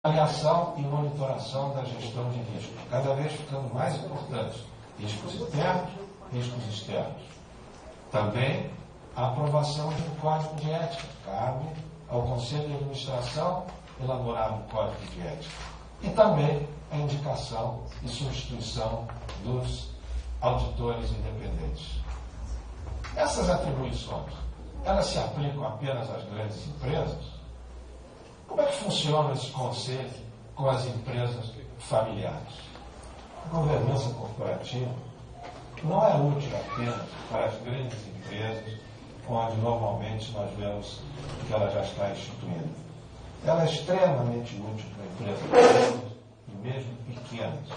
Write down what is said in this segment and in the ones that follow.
avaliação e monitoração da gestão de risco, cada vez ficando mais importantes. Riscos internos, riscos externos. Também a aprovação de um código de ética. Cabe ao Conselho de Administração elaborar um código de ética. E também a indicação e substituição dos auditores independentes. Essas atribuições, elas se aplicam apenas às grandes empresas? Como é que funciona esse conselho com as empresas familiares? A governança corporativa não é útil apenas para as grandes empresas, onde normalmente nós vemos que ela já está instituída. Ela é extremamente útil para empresas grandes e mesmo pequenas.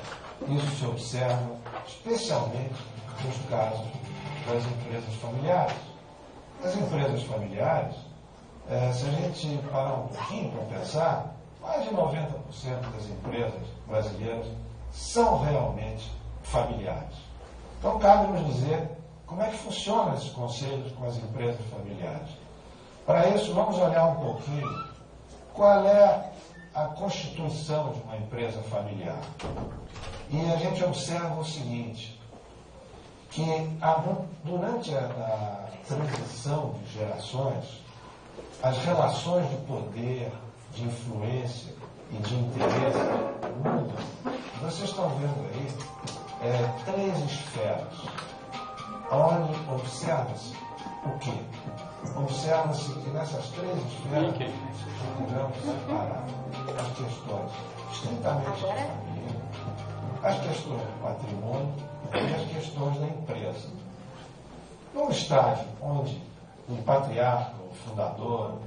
Isso se observa especialmente nos casos das empresas familiares. As empresas familiares, se a gente parar um pouquinho para pensar, mais de 90% das empresas brasileiras são realmente familiares. Então, cabe nos dizer como é que funcionam esses conselhos com as empresas familiares. Para isso, vamos olhar um pouquinho qual é a constituição de uma empresa familiar. E a gente observa o seguinte, que durante a transição de gerações, as relações de poder, de influência e de interesse mudam. Vocês estão vendo aí 3 esferas, onde observa-se o quê? Observa-se que nessas 3 esferas podemos separar as questões estritamente da família, as questões do patrimônio e as questões da empresa. Num estágio onde o patriarca, o fundador,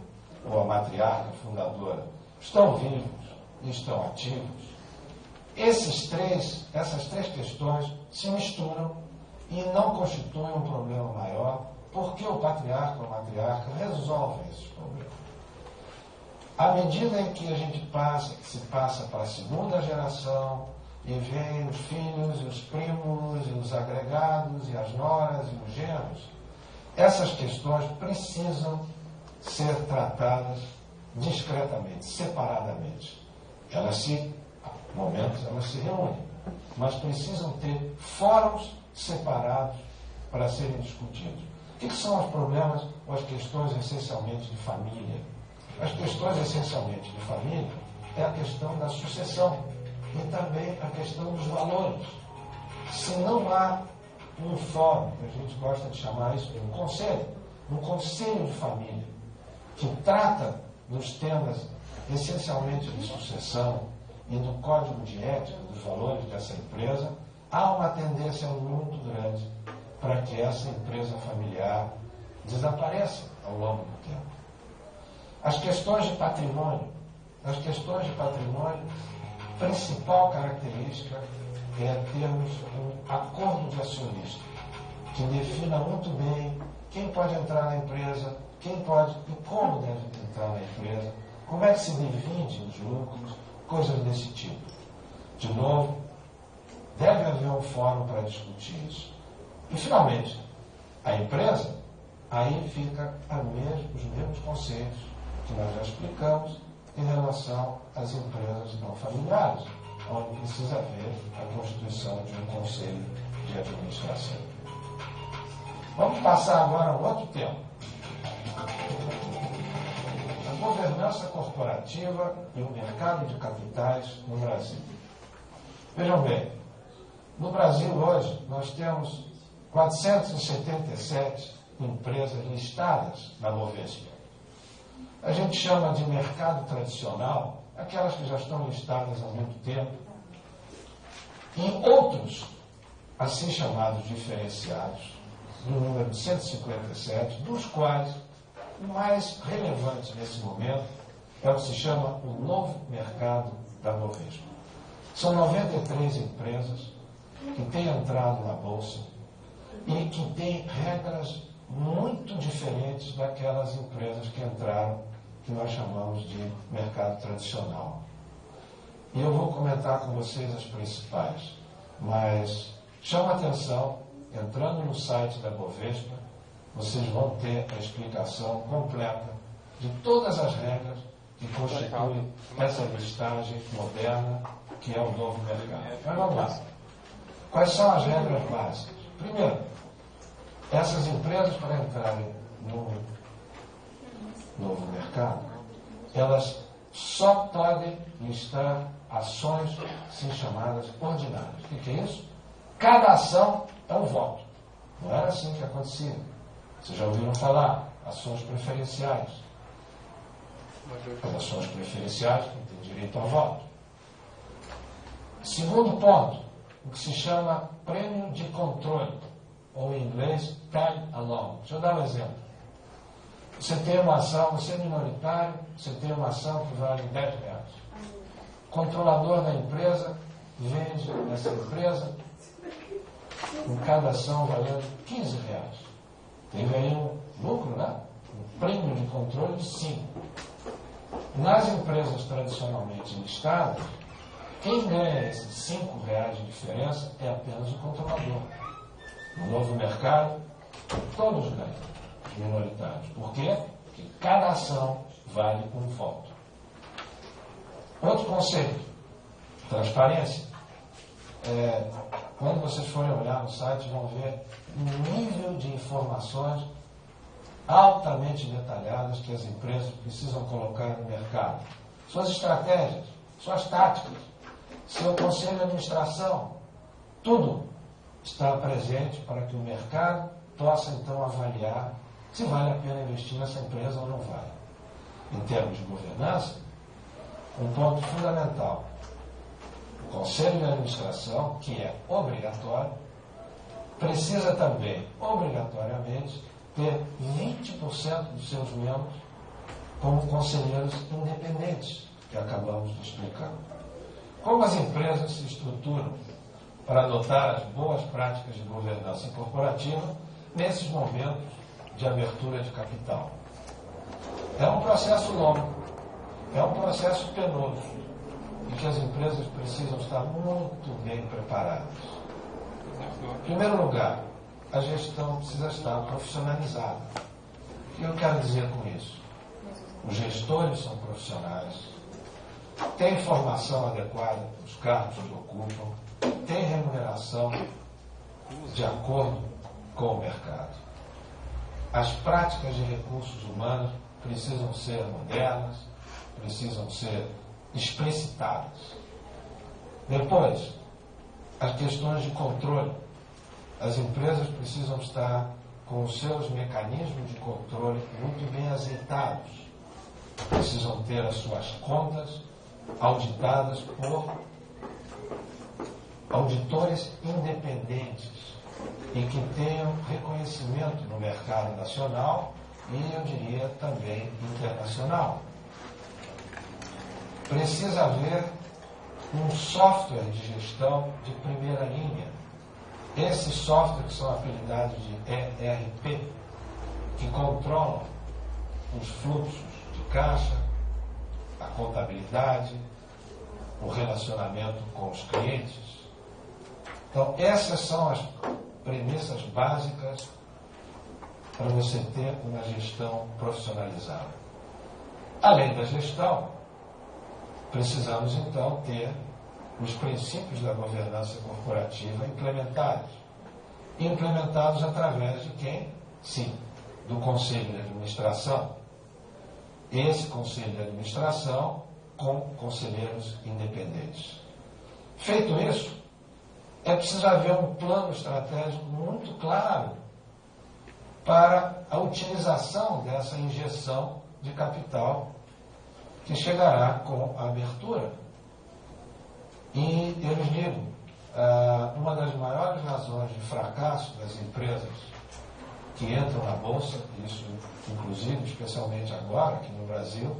ou a matriarca fundadora estão vivos e estão ativos, essas três questões se misturam e não constituem um problema maior, porque o patriarca ou a matriarca resolvem esses problemas. À medida em que a gente se passa para a segunda geração, e vem os filhos, e os primos, e os agregados, e as noras, e os genros, essas questões precisam ser tratadas discretamente, separadamente. Momentos elas se reúnem, mas precisam ter fóruns separados para serem discutidos. O que são os problemas ou as questões essencialmente de família? As questões essencialmente de família é a questão da sucessão e também a questão dos valores. Se não há um fórum, que a gente gosta de chamar isso de um conselho de família, que trata dos temas essencialmente de sucessão e do código de ética, dos valores dessa empresa, há uma tendência muito grande para que essa empresa familiar desapareça ao longo do tempo. As questões de patrimônio, principal característica é termos um acordo de acionista, que defina muito bem quem pode entrar na empresa, quem pode e como deve entrar na empresa, como é que se divide os lucros, coisas desse tipo. De novo, deve haver um fórum para discutir isso. E, finalmente, a empresa, aí fica os mesmos conceitos que nós já explicamos em relação às empresas não familiares, onde precisa haver a constituição de um conselho de administração. Vamos passar agora a um outro tema. A governança corporativa e o mercado de capitais no Brasil. Vejam bem, no Brasil hoje nós temos 477 empresas listadas na Bovespa. A gente chama de mercado tradicional aquelas que já estão listadas há muito tempo, e outros, assim chamados diferenciados, no número de 157, dos quais o mais relevante nesse momento é o que se chama o novo mercado da Bovespa. São 93 empresas que têm entrado na Bolsa e que têm regras muito diferentes daquelas empresas que entraram, que nós chamamos de mercado tradicional. E eu vou comentar com vocês as principais, mas chama a atenção, entrando no site da vocês vão ter a explicação completa de todas as regras que que constitui essa listagem moderna que é o novo mercado. Mas vamos lá. Quais são as regras básicas? Primeiro, essas empresas, para entrarem no novo mercado, elas só podem listar ações assim chamadas ordinárias. O que é isso? Cada ação é um voto. Não era assim que acontecia. Vocês já ouviram falar? Ações preferenciais. As ações preferenciais não têm direito ao voto. Segundo ponto, o que se chama prêmio de controle, ou em inglês, tag along. Deixa eu dar um exemplo. Você tem uma ação, você é minoritário, você tem uma ação que vale R$10. O controlador da empresa vende essa empresa com cada ação valendo R$15. Teve aí um lucro, né? Um prêmio de controle de 5. Nas empresas tradicionalmente listadas, quem ganha esses R$5 de diferença é apenas o controlador. No novo mercado, todos ganham, os minoritários. Por quê? Porque cada ação vale um voto. Outro conceito, transparência. Quando vocês forem olhar no site, vão ver um nível de informações altamente detalhadas que as empresas precisam colocar no mercado. Suas estratégias, suas táticas, seu conselho de administração, tudo está presente para que o mercado possa então avaliar se vale a pena investir nessa empresa ou não vale. Em termos de governança, um ponto fundamental, o conselho de administração, que é obrigatório, precisa também, obrigatoriamente, ter 20% dos seus membros como conselheiros independentes, que acabamos de explicar. Como as empresas se estruturam para adotar as boas práticas de governança corporativa nesses momentos de abertura de capital? É um processo longo, é um processo penoso, e que as empresas precisam estar muito bem preparadas. Em primeiro lugar, a gestão precisa estar profissionalizada. O que eu quero dizer com isso? Os gestores são profissionais, têm formação adequada para os cargos que ocupam, têm remuneração de acordo com o mercado. As práticas de recursos humanos precisam ser modernas, precisam ser explicitadas. Depois, as questões de controle. As empresas precisam estar com os seus mecanismos de controle muito bem azeitados. Precisam ter as suas contas auditadas por auditores independentes e que tenham reconhecimento no mercado nacional e, eu diria, também internacional. Precisa haver um software de gestão de primeira linha. Esses softwares são apelidados de ERP, que controlam os fluxos de caixa, a contabilidade, o relacionamento com os clientes. Então, essas são as premissas básicas para você ter uma gestão profissionalizada. Além da gestão, precisamos então ter os princípios da governança corporativa implementados. Implementados através de quem? Sim, do Conselho de Administração. Esse Conselho de Administração com conselheiros independentes. Feito isso, é preciso haver um plano estratégico muito claro para a utilização dessa injeção de capital que chegará com a abertura. E eu lhes digo, uma das maiores razões de fracasso das empresas que entram na Bolsa, isso inclusive, especialmente agora, aqui no Brasil,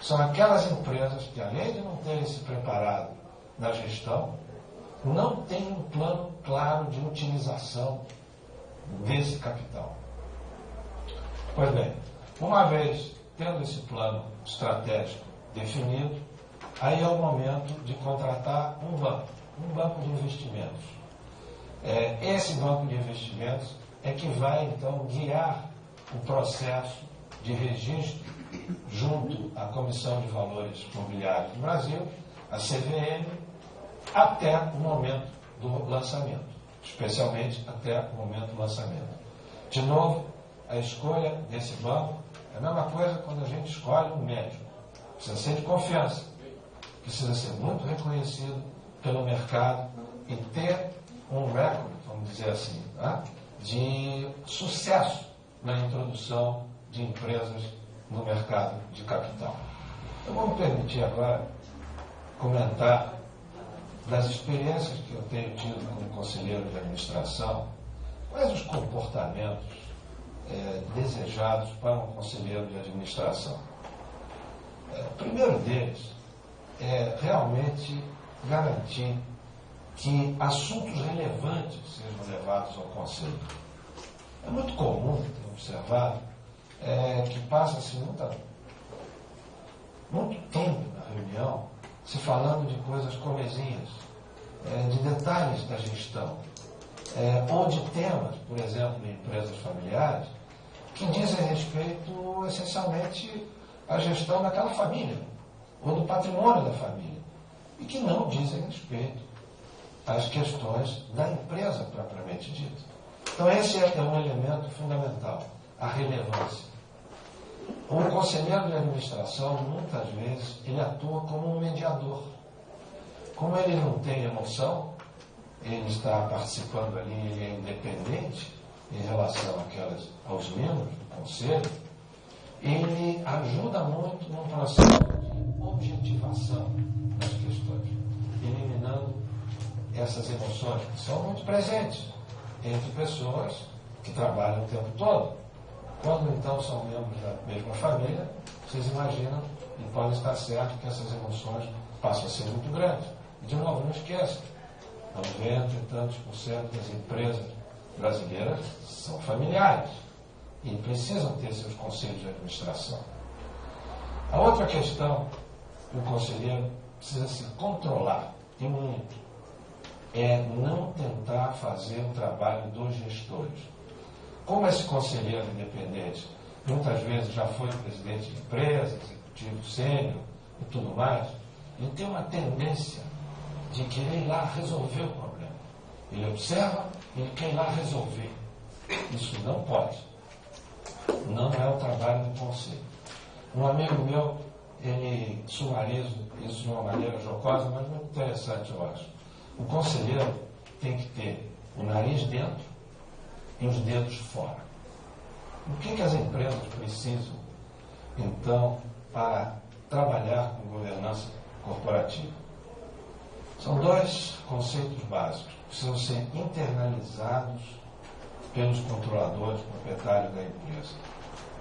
são aquelas empresas que, além de não terem se preparado na gestão, não têm um plano claro de utilização desse capital. Pois bem, uma vez tendo esse plano estratégico definido, aí é o momento de contratar um banco de investimentos. Esse banco de investimentos é que vai, então, guiar o processo de registro junto à Comissão de Valores Mobiliários do Brasil, a CVM, até o momento do lançamento, especialmente até o momento do lançamento. De novo, a escolha desse banco é a mesma coisa quando a gente escolhe um médico. Precisa ser de confiança, precisa ser muito reconhecido pelo mercado e ter um recorde, vamos dizer assim, né, de sucesso na introdução de empresas no mercado de capital. Eu vou me permitir agora comentar das experiências que eu tenho tido como conselheiro de administração, quais os comportamentos desejados para um conselheiro de administração. O primeiro deles é realmente garantir que assuntos relevantes sejam levados ao conselho. É muito comum, tenho observado, que passa-se muito tempo na reunião se falando de coisas comezinhas, de detalhes da gestão, ou de temas, por exemplo, em empresas familiares, que dizem respeito essencialmente à gestão daquela família, ou do patrimônio da família, e que não dizem respeito às questões da empresa propriamente dita. Então esse é um elemento fundamental, a relevância. O conselheiro de administração, muitas vezes, ele atua como um mediador. Como ele não tem emoção, ele está participando ali, ele é independente em relação aos membros do conselho, ele ajuda muito no processo de objetivação das questões, eliminando essas emoções que são muito presentes entre pessoas que trabalham o tempo todo. Quando então são membros da mesma família, vocês imaginam e podem estar certos que essas emoções passam a ser muito grandes. E de novo, não esqueçam, 90 e tantos % das empresas brasileiras são familiares e precisam ter seus conselhos de administração. A outra questão que o conselheiro precisa se controlar, e muito, é não tentar fazer o trabalho dos gestores. Como esse conselheiro independente muitas vezes já foi presidente de empresa, executivo sênior e tudo mais, ele tem uma tendência de querer ir lá resolver o problema. Ele observa e ele quer ir lá resolver. Isso não pode. Não é o trabalho do conselho. Um amigo meu, ele sumariza isso de uma maneira jocosa, mas muito interessante, eu acho. O conselheiro tem que ter o nariz dentro e os dedos fora. O que as empresas precisam, então, para trabalhar com governança corporativa? São dois conceitos básicos que precisam ser internalizados pelos controladores proprietários da empresa.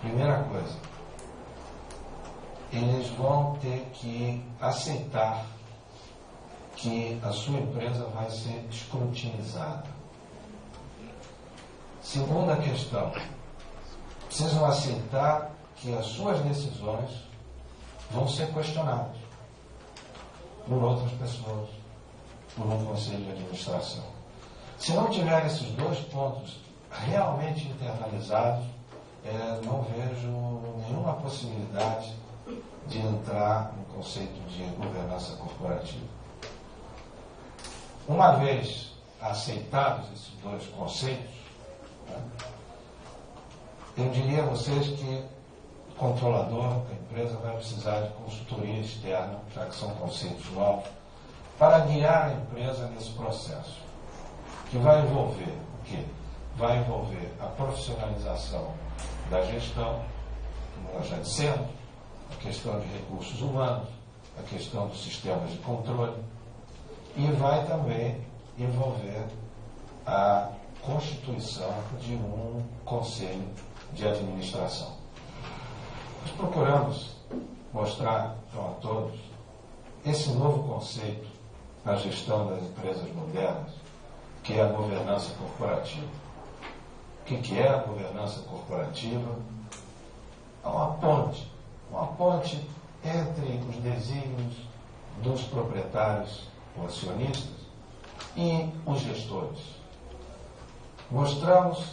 Primeira coisa, eles vão ter que aceitar que a sua empresa vai ser escrutinizada. Segunda questão, precisam aceitar que as suas decisões vão ser questionadas por outras pessoas, por um conselho de administração. Se não tiver esses dois pontos realmente internalizados, não vejo nenhuma possibilidade de entrar no conceito de governança corporativa. Uma vez aceitados esses dois conceitos, eu diria a vocês que o controlador da empresa vai precisar de consultoria externa, já que são conceitos novos, para guiar a empresa nesse processo, que vai envolver o quê? Vai envolver a profissionalização da gestão, como nós já dissemos, a questão de recursos humanos, a questão dos sistemas de controle, e vai também envolver a constituição de um conselho de administração. Nós procuramos mostrar então, a todos esse novo conceito na gestão das empresas modernas, que é a governança corporativa. O que é a governança corporativa? É uma ponte entre os desígnios dos proprietários ou acionistas e os gestores. Mostramos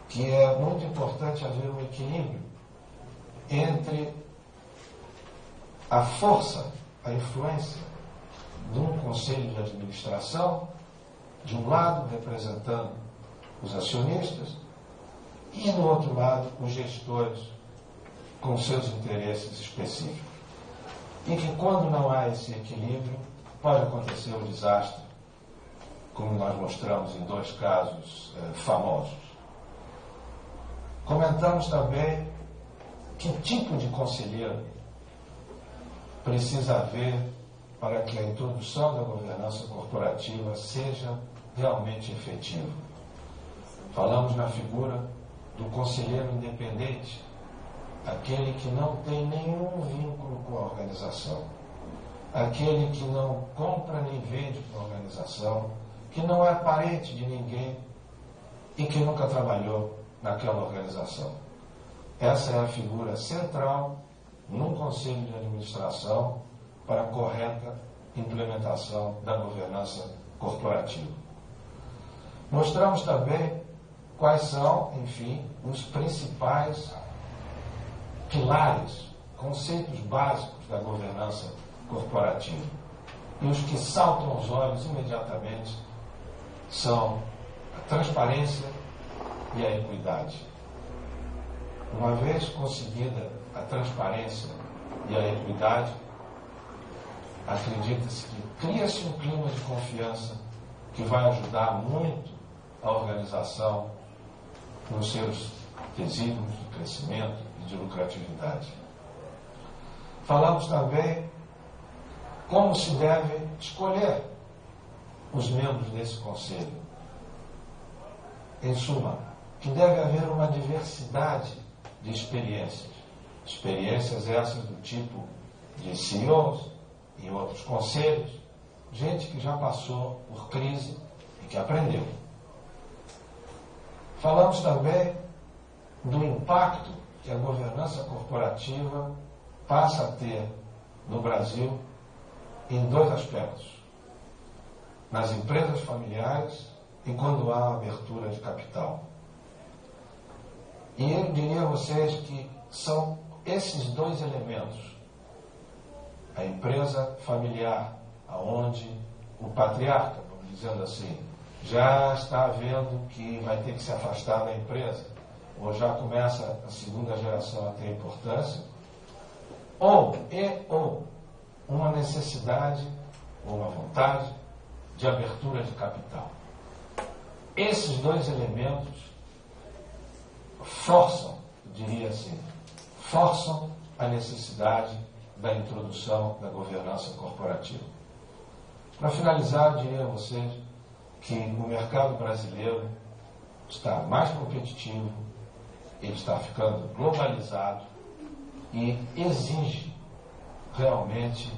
que é muito importante haver um equilíbrio entre a força, a influência de um conselho de administração, de um lado representando os acionistas, e do outro lado os gestores com seus interesses específicos. E que quando não há esse equilíbrio, pode acontecer o desastre, como nós mostramos em 2 casos famosos. Comentamos também que tipo de conselheiro precisa haver para que a introdução da governança corporativa seja realmente efetiva. Falamos na figura do conselheiro independente, aquele que não tem nenhum vínculo com a organização, aquele que não compra nem vende com a organização, que não é parente de ninguém e que nunca trabalhou naquela organização. Essa é a figura central num conselho de administração para a correta implementação da governança corporativa. Mostramos também quais são, enfim, os principais pilares, conceitos básicos da governança corporativa. E os que saltam aos olhos imediatamente são a transparência e a equidade. Uma vez conseguida a transparência e a equidade, acredita-se que cria-se um clima de confiança que vai ajudar muito a organização nos seus desígnios de crescimento e de lucratividade. Falamos também como se deve escolher os membros desse conselho. Em suma, que deve haver uma diversidade de experiências. Experiências essas do tipo de CEOs e outros conselhos, gente que já passou por crise e que aprendeu. Falamos também do impacto que a governança corporativa passa a ter no Brasil em 2 aspectos: nas empresas familiares e quando há abertura de capital. E eu diria a vocês que são esses 2 elementos, a empresa familiar, aonde o patriarca, vamos dizendo assim, já está vendo que vai ter que se afastar da empresa, ou já começa a segunda geração a ter importância, ou uma necessidade ou uma vontade de abertura de capital. Esses 2 elementos forçam, diria assim, forçam a necessidade da introdução da governança corporativa. Para finalizar, eu diria a vocês que o mercado brasileiro está mais competitivo, ele está ficando globalizado e exige realmente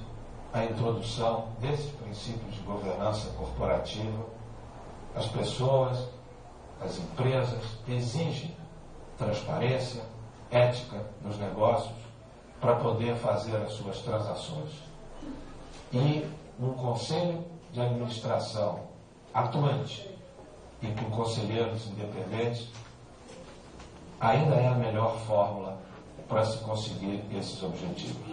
a introdução desses princípios de governança corporativa. As pessoas, as empresas exigem transparência, ética nos negócios para poder fazer as suas transações. E um conselho de administração atuante e com conselheiros independentes ainda é a melhor fórmula para se conseguir esses objetivos.